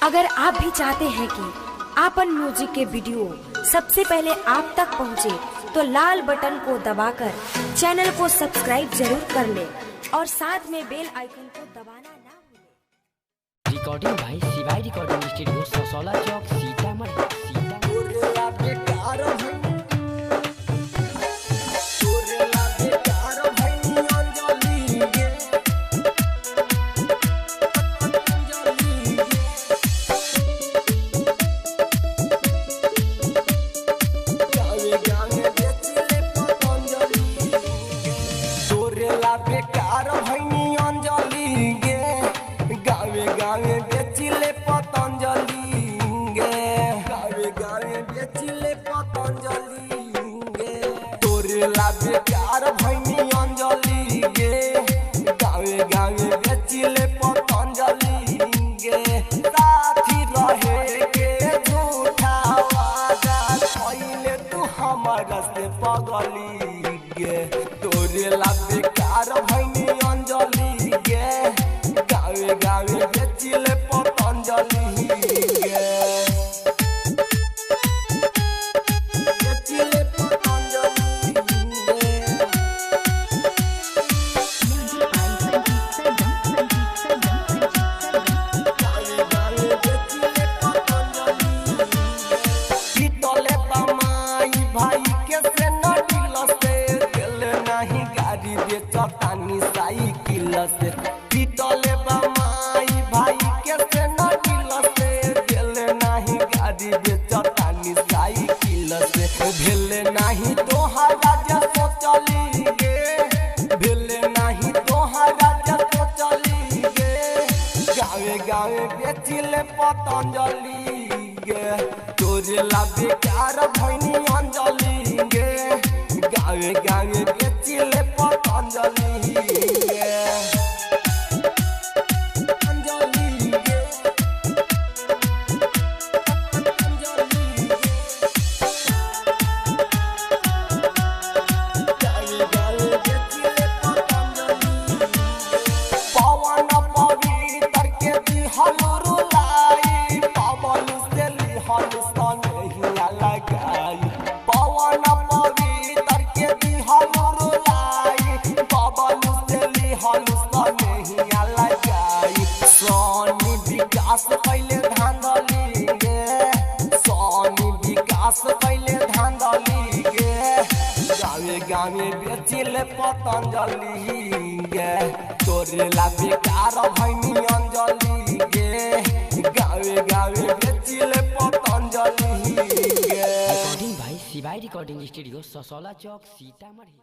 अगर आप भी चाहते हैं कि आपन म्यूजिक के वीडियो सबसे पहले आप तक पहुंचे, तो लाल बटन को दबाकर चैनल को सब्सक्राइब जरूर कर ले और साथ में बेल आइकन को दबाना ना भूलें। रिकॉर्डिंग भाई शिवाई रिकॉर्डिंग स्टूडियो ससौला चौक सीतामढ़ी। बेकार भैनी अंजलि गे, गावे गावे बेचिले पतंजलि गे, गावे गावे बेचिले पतंजलि गे। तोरे ला बेकार भैनी अंजलि गे, गावे गावे बेचिले पतंजलि गे। साथी रहे के झूठा वादा कइले तू हमरा से पगली गे। तोरे ला बेकार भैनी अंजलि गे, गावे गावे बेचिले पतंजलि गे, बेचिले पतंजलि गे। गावे गावे बेचिले पतंजलि गे। पीतले बमाई भाई के से नडिल से दिल नहीं गाड़ी बेचतानी साइकिल से। पीतले बमाई भाई के से नडिल से दिल नहीं गाड़ी बेचतानी साइकिल से। भेल नहीं तोहरा जे सोचली गे, भेल नहीं तोहरा जे सोचली गे। गावे गावे बेचिले पतंजलि गे। तोरे ला बेकार भैनी अंजलि गे, गावे गावे बेचिले पतंजलि गे, अंजलि गे, अंजलि गे। गावे गावे बेचिले पतंजलि गे। पवन पवित्र के दिहल रुलाई, पवन से लिहल सनहिया लगाई। पवन पवित्र के दिहल रुलाई, पवन से लिहल सनहिया लगाई। सोनी विकास पहले धांधली गे, सोनी विकास पहले धांधली गे। गावे गावे बेचिले पतंजलि गे। तोरे ला बेकार भैनी अंजलि गे, गावे गावे बेचिले पतंजलि गे। रिकॉर्डिंग भाई शिवाई रिकॉर्डिंग स्टूडियो ससौला चौक सीतामढ़ी।